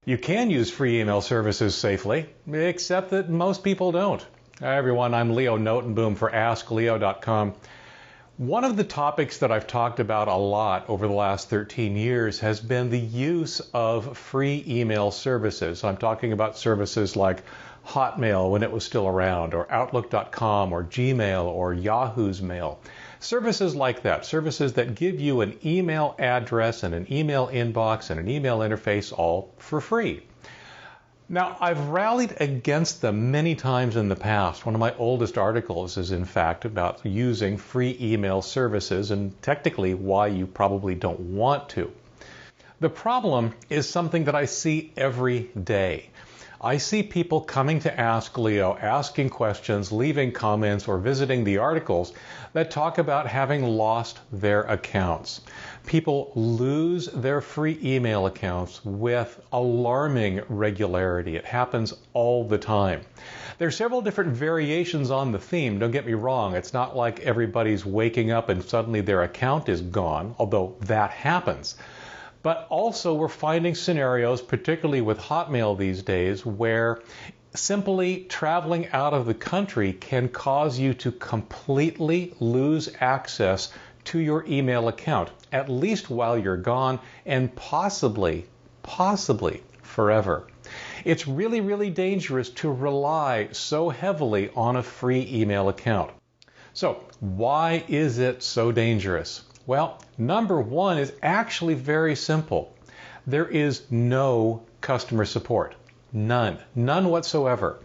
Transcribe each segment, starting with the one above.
You can use free email services safely, except that most people don't. Hi everyone, I'm Leo Notenboom for AskLeo.com. One of the topics that I've talked about a lot over the last 13 years has been the use of free email services. I'm talking about services like Hotmail when it was still around, or Outlook.com, or Gmail, or Yahoo's Mail. Services like that, services that give you an email address and an email inbox and an email interface all for free. Now, I've rallied against them many times in the past. One of my oldest articles is, in fact, about using free email services and technically why you probably don't want to. The problem is something that I see every day. I see people coming to Ask Leo, asking questions, leaving comments, or visiting the articles that talk about having lost their accounts. People lose their free email accounts with alarming regularity. It happens all the time. There are several different variations on the theme, don't get me wrong. It's not like everybody's waking up and suddenly their account is gone, although that happens. But also we're finding scenarios, particularly with Hotmail these days, where simply traveling out of the country can cause you to completely lose access to your email account, at least while you're gone, and possibly forever. It's really, really dangerous to rely so heavily on a free email account. So why is it so dangerous? Well, number one is actually very simple. There is no customer support. None whatsoever.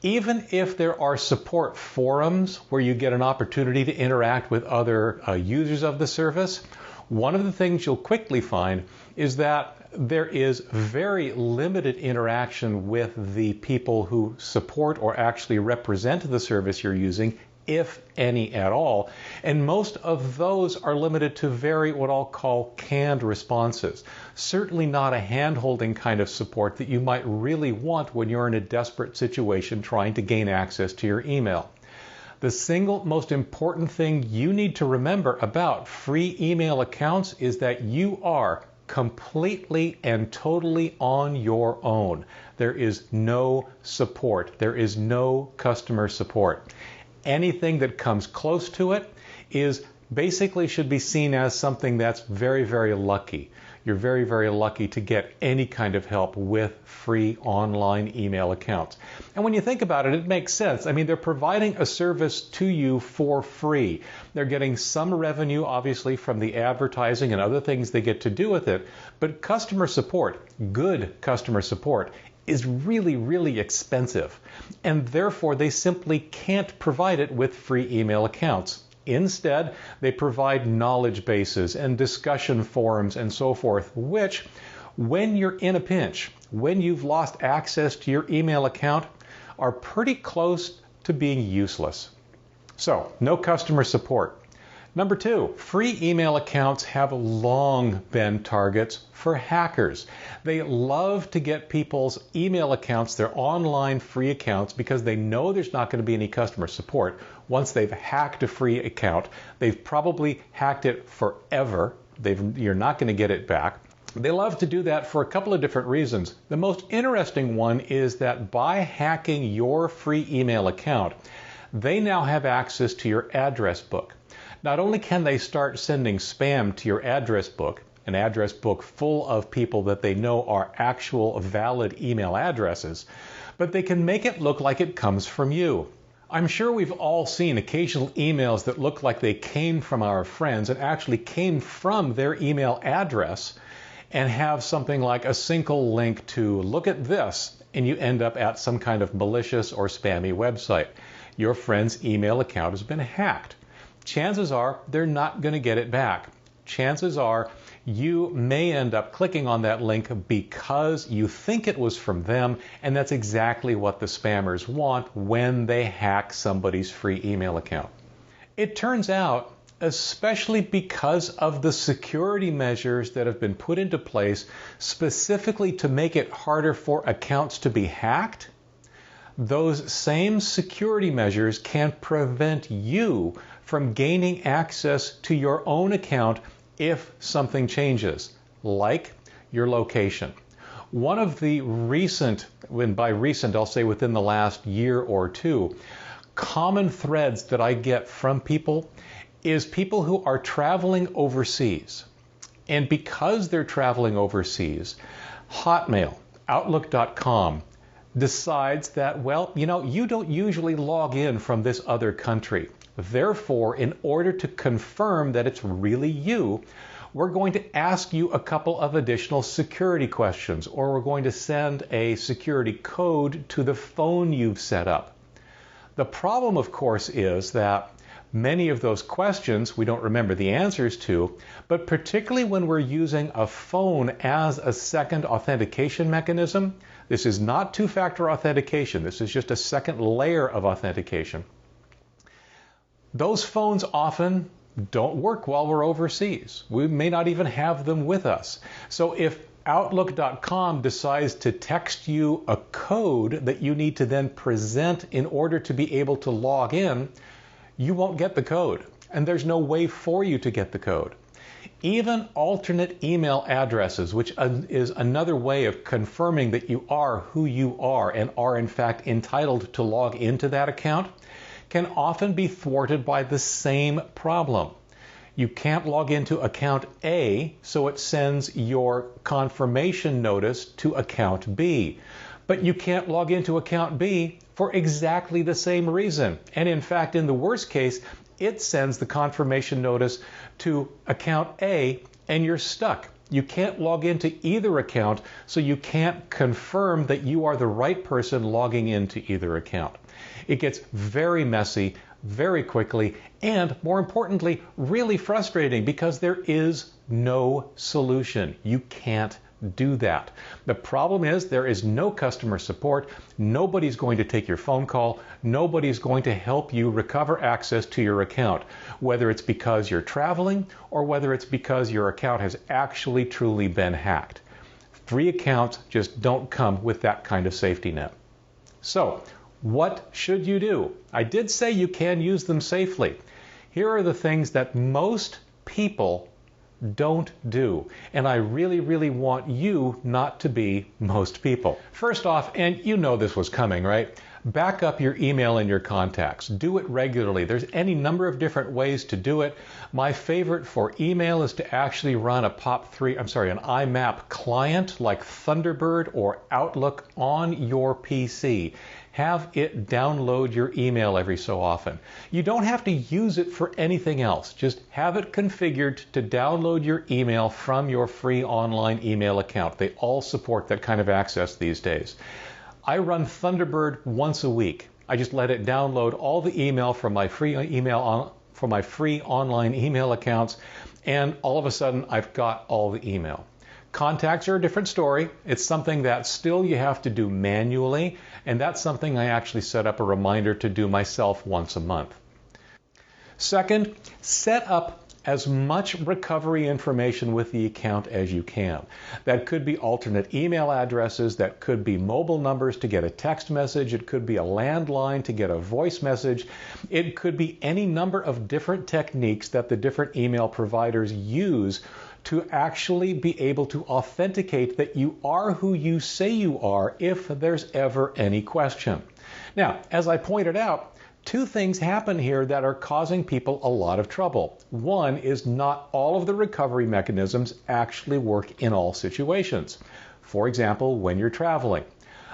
Even if there are support forums where you get an opportunity to interact with other users of the service, one of the things you'll quickly find is that there is very limited interaction with the people who support or actually represent the service you're using, if any at all. And most of those are limited to very what I'll call canned responses. Certainly not a hand-holding kind of support that you might really want when you're in a desperate situation trying to gain access to your email. The single most important thing you need to remember about free email accounts is that you are completely and totally on your own. There is no support. There is no customer support. Anything that comes close to it is basically should be seen as something that's very, very lucky. You're very, very lucky to get any kind of help with free online email accounts. And when you think about it, it makes sense. I mean, they're providing a service to you for free. They're getting some revenue, obviously, from the advertising and other things they get to do with it. But customer support, good customer support, is really, really expensive. And therefore, they simply can't provide it with free email accounts. Instead, they provide knowledge bases and discussion forums and so forth, which, when you're in a pinch, when you've lost access to your email account, are pretty close to being useless. So, no customer support. Number two, free email accounts have long been targets for hackers. They love to get people's email accounts, their online free accounts, because they know there's not going to be any customer support. Once they've hacked a free account, they've probably hacked it forever. You're not going to get it back. They love to do that for a couple of different reasons. The most interesting one is that by hacking your free email account, they now have access to your address book. Not only can they start sending spam to your address book, an address book full of people that they know are actual valid email addresses, but they can make it look like it comes from you. I'm sure we've all seen occasional emails that look like they came from our friends and actually came from their email address and have something like a single link to look at this, and you end up at some kind of malicious or spammy website. Your friend's email account has been hacked. Chances are they're not going to get it back. Chances are you may end up clicking on that link because you think it was from them, and that's exactly what the spammers want when they hack somebody's free email account. It turns out, especially because of the security measures that have been put into place specifically to make it harder for accounts to be hacked, those same security measures can prevent you from gaining access to your own account if something changes, like your location. One of the recent, when by recent I'll say within the last year or two, common threads that I get from people is people who are traveling overseas. And because they're traveling overseas, Hotmail, Outlook.com decides that, well, you don't usually log in from this other country. Therefore, in order to confirm that it's really you, we're going to ask you a couple of additional security questions, or we're going to send a security code to the phone you've set up. The problem, of course, is that many of those questions we don't remember the answers to, but particularly when we're using a phone as a second authentication mechanism, this is not two-factor authentication, this is just a second layer of authentication. Those phones often don't work while we're overseas. We may not even have them with us. So if Outlook.com decides to text you a code that you need to then present in order to be able to log in, you won't get the code, and there's no way for you to get the code. Even alternate email addresses, which is another way of confirming that you are who you are and are in fact entitled to log into that account, can often be thwarted by the same problem. You can't log into account A, so it sends your confirmation notice to account B. But you can't log into account B for exactly the same reason. And in fact, in the worst case, it sends the confirmation notice to account A and you're stuck. You can't log into either account, so you can't confirm that you are the right person logging into either account. It gets very messy very quickly, and more importantly, really frustrating because there is no solution. You can't do that. The problem is there is no customer support. Nobody's going to take your phone call. Nobody's going to help you recover access to your account, whether it's because you're traveling or whether it's because your account has actually truly been hacked. Free accounts just don't come with that kind of safety net. So, what should you do? I did say you can use them safely. Here are the things that most people don't do. And I really, really want you not to be most people. First off, and you know this was coming, right? Back up your email and your contacts. Do it regularly. There's any number of different ways to do it. My favorite for email is to actually run an IMAP client like Thunderbird or Outlook on your PC. Have it download your email every so often. You don't have to use it for anything else. Just have it configured to download your email from your free online email account. They all support that kind of access these days. I run Thunderbird once a week. I just let it download all the email from my free online email accounts, and all of a sudden I've got all the email. Contacts are a different story. It's something that still you have to do manually, and that's something I actually set up a reminder to do myself once a month. Second, set up as much recovery information with the account as you can. That could be alternate email addresses, that could be mobile numbers to get a text message, it could be a landline to get a voice message, it could be any number of different techniques that the different email providers use to actually be able to authenticate that you are who you say you are if there's ever any question. Now, as I pointed out, two things happen here that are causing people a lot of trouble. One is not all of the recovery mechanisms actually work in all situations. For example, when you're traveling.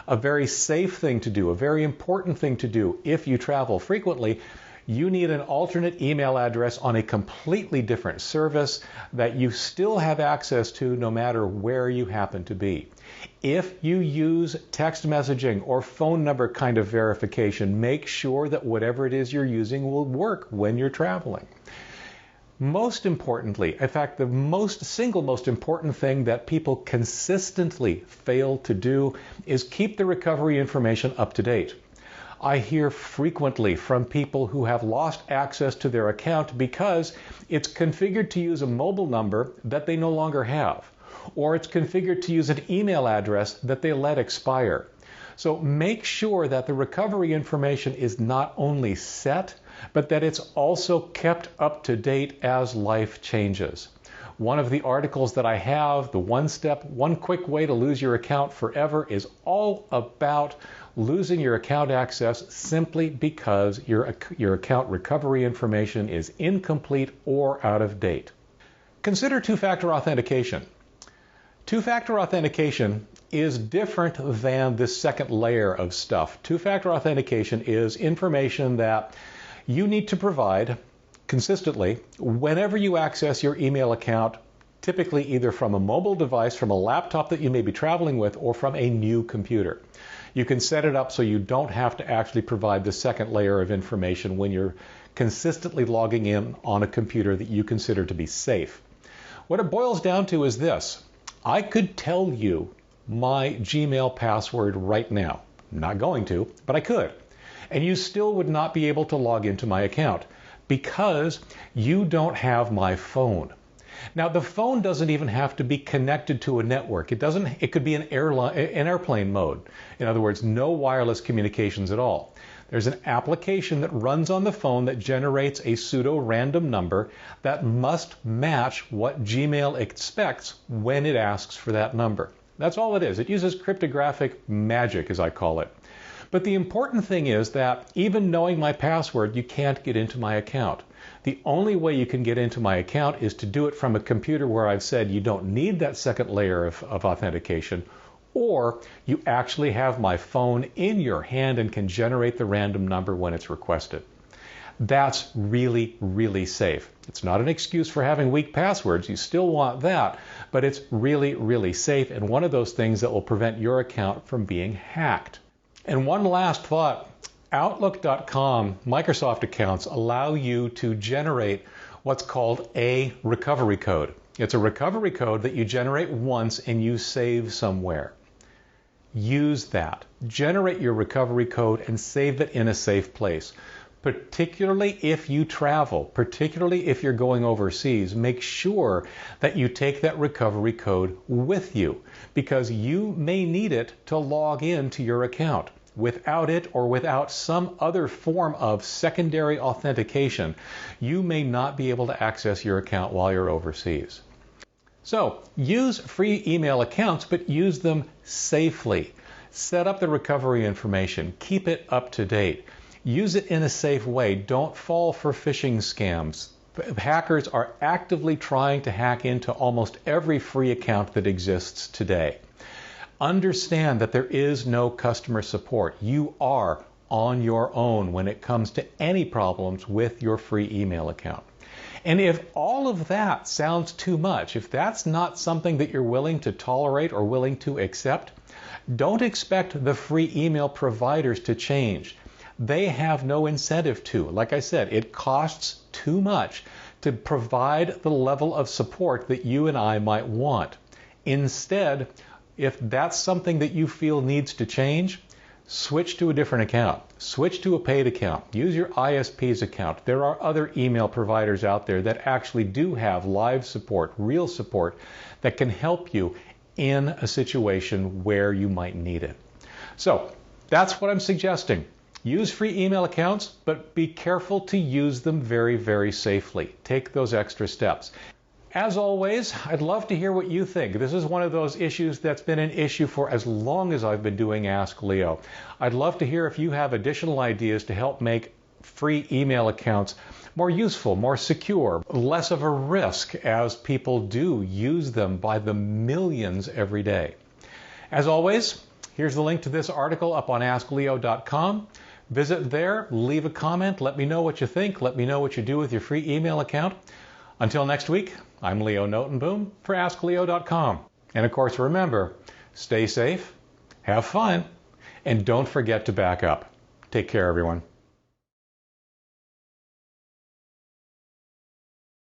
A very safe thing to do, a very important thing to do if you travel frequently, you need an alternate email address on a completely different service that you still have access to no matter where you happen to be. If you use text messaging or phone number kind of verification, make sure that whatever it is you're using will work when you're traveling. Most importantly, in fact, the single most important thing that people consistently fail to do is keep the recovery information up to date. I hear frequently from people who have lost access to their account because it's configured to use a mobile number that they no longer have, or it's configured to use an email address that they let expire. So make sure that the recovery information is not only set, but that it's also kept up to date as life changes. One of the articles that I have, the one quick way to lose your account forever, is all about losing your account access simply because your account recovery information is incomplete or out of date. Consider two-factor authentication. Two-factor authentication is different than this second layer of stuff. Two-factor authentication is information that you need to provide consistently whenever you access your email account, typically either from a mobile device, from a laptop that you may be traveling with, or from a new computer. You can set it up so you don't have to actually provide the second layer of information when you're consistently logging in on a computer that you consider to be safe. What it boils down to is this. I could tell you my Gmail password right now. I'm not going to, but I could. And you still would not be able to log into my account because you don't have my phone. Now, the phone doesn't even have to be connected to a network. It could be an airplane mode. In other words, no wireless communications at all. There's an application that runs on the phone that generates a pseudo-random number that must match what Gmail expects when it asks for that number. That's all it is. It uses cryptographic magic, as I call it. But the important thing is that even knowing my password, you can't get into my account. The only way you can get into my account is to do it from a computer where I've said you don't need that second layer of authentication, or you actually have my phone in your hand and can generate the random number when it's requested. That's really, really safe. It's not an excuse for having weak passwords. You still want that, but it's really, really safe and one of those things that will prevent your account from being hacked. And one last thought. Outlook.com Microsoft accounts allow you to generate what's called a recovery code. It's a recovery code that you generate once and you save somewhere. Use that. Generate your recovery code and save it in a safe place. Particularly if you travel, particularly if you're going overseas, make sure that you take that recovery code with you because you may need it to log in to your account. Without it or without some other form of secondary authentication, you may not be able to access your account while you're overseas. So use free email accounts, but use them safely. Set up the recovery information. Keep it up to date. Use it in a safe way. Don't fall for phishing scams. Hackers are actively trying to hack into almost every free account that exists today. Understand that there is no customer support. You are on your own when it comes to any problems with your free email account. And if all of that sounds too much, if that's not something that you're willing to tolerate or willing to accept, don't expect the free email providers to change. They have no incentive to. Like I said, it costs too much to provide the level of support that you and I might want. Instead, if that's something that you feel needs to change, switch to a different account. Switch to a paid account. Use your ISP's account. There are other email providers out there that actually do have live support, real support, that can help you in a situation where you might need it. So that's what I'm suggesting. Use free email accounts, but be careful to use them very, very safely. Take those extra steps. As always, I'd love to hear what you think. This is one of those issues that's been an issue for as long as I've been doing Ask Leo. I'd love to hear if you have additional ideas to help make free email accounts more useful, more secure, less of a risk as people do use them by the millions every day. As always, here's the link to this article up on AskLeo.com. Visit there, leave a comment, let me know what you think, let me know what you do with your free email account. Until next week, I'm Leo Notenboom for AskLeo.com. And of course, remember, stay safe, have fun, and don't forget to back up. Take care, everyone.